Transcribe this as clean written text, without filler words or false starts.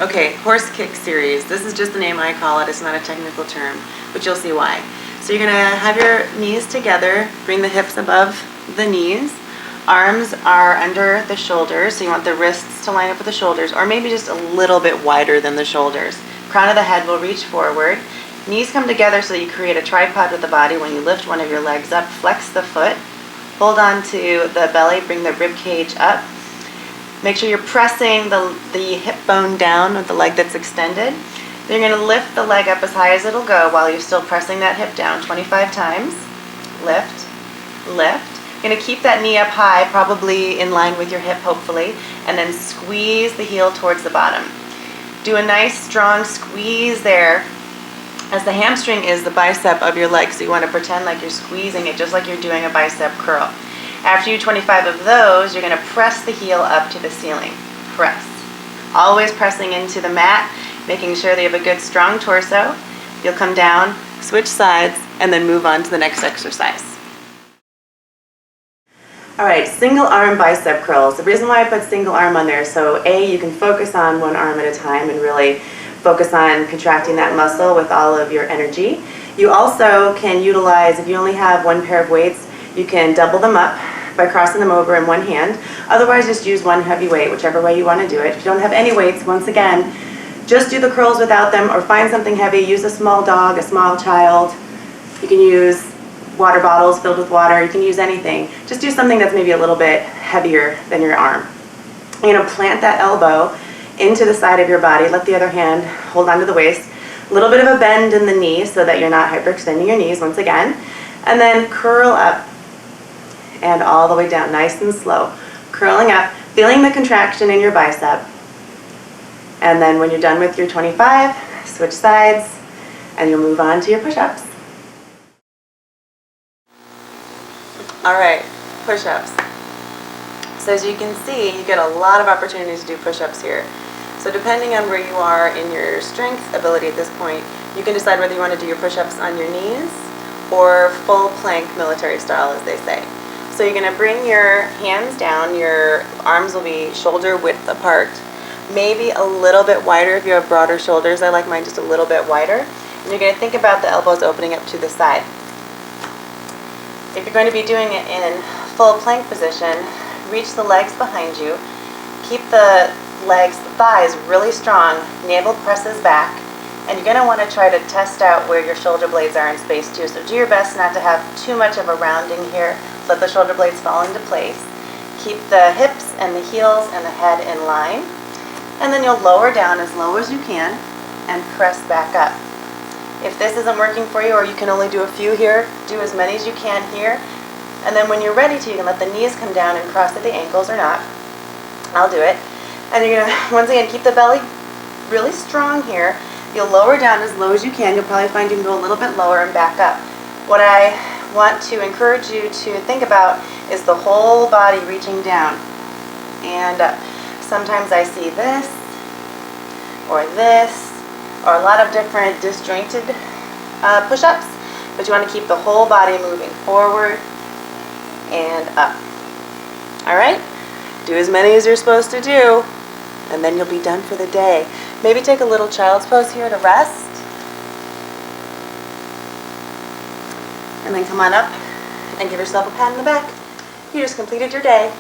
Okay, horse kick series. This is just the name I call it. It's not a technical term, but you'll see why. So you're gonna have your knees together, bring the hips above the knees. Arms are under the shoulders, so you want the wrists to line up with the shoulders, or maybe just a little bit wider than the shoulders. Crown of the head will reach forward. Knees come together so you create a tripod with the body. When you lift one of your legs up, flex the foot. Hold on to the belly, bring the rib cage up. Make sure you're pressing the hip bone down with the leg that's extended. Then you're going to lift the leg up as high as it'll go while you're still pressing that hip down 25 times. Lift, lift. You're going to keep that knee up high, probably in line with your hip, hopefully, and then squeeze the heel towards the bottom. Do a nice, strong squeeze there, as the hamstring is the bicep of your leg, so you want to pretend like you're squeezing it just like you're doing a bicep curl. After you do 25 of those, you're going to press the heel up to the ceiling. Press. Always pressing into the mat, making sure that you have a good, strong torso. You'll come down, switch sides, and then move on to the next exercise. All right, single arm bicep curls. The reason why I put single arm on there, so A, you can focus on one arm at a time and really focus on contracting that muscle with all of your energy. You also can utilize, if you only have one pair of weights, you can double them up by crossing them over in one hand. Otherwise, just use one heavy weight, whichever way you want to do it. If you don't have any weights, once again, just do the curls without them, or find something heavy. Use a small dog, a small child. You can use water bottles filled with water. You can use anything. Just do something that's maybe a little bit heavier than your arm. You're going to plant that elbow into the side of your body. Let the other hand hold onto the waist. A little bit of a bend in the knee so that you're not hyperextending your knees once again. And then curl up and all the way down, nice and slow. Curling up, feeling the contraction in your bicep. And then when you're done with your 25, switch sides, and you'll move on to your push-ups. All right, push-ups. So as you can see, you get a lot of opportunities to do push-ups here. So depending on where you are in your strength ability at this point, you can decide whether you want to do your push-ups on your knees or full plank military style, as they say. So you're going to bring your hands down, your arms will be shoulder width apart, maybe a little bit wider if you have broader shoulders. I like mine just a little bit wider. And you're going to think about the elbows opening up to the side. If you're going to be doing it in full plank position, reach the legs behind you. Keep the legs, the thighs really strong, navel presses back, and you're going to want to try to test out where your shoulder blades are in space too. So do your best not to have too much of a rounding here. Let the shoulder blades fall into place. Keep the hips and the heels and the head in line. And then you'll lower down as low as you can and press back up. If this isn't working for you, or you can only do a few here, do as many as you can here. And then when you're ready to, you can let the knees come down and cross at the ankles or not. I'll do it. And you're going to, once again, keep the belly really strong here. You'll lower down as low as you can. You'll probably find you can go a little bit lower and back up. What I want to encourage you to think about is the whole body reaching down and up. Sometimes I see this, or a lot of different disjointed push-ups, but you want to keep the whole body moving forward and up. All right? Do as many as you're supposed to do, and then you'll be done for the day. Maybe take a little child's pose here to rest, and then come on up and give yourself a pat on the back. You just completed your day.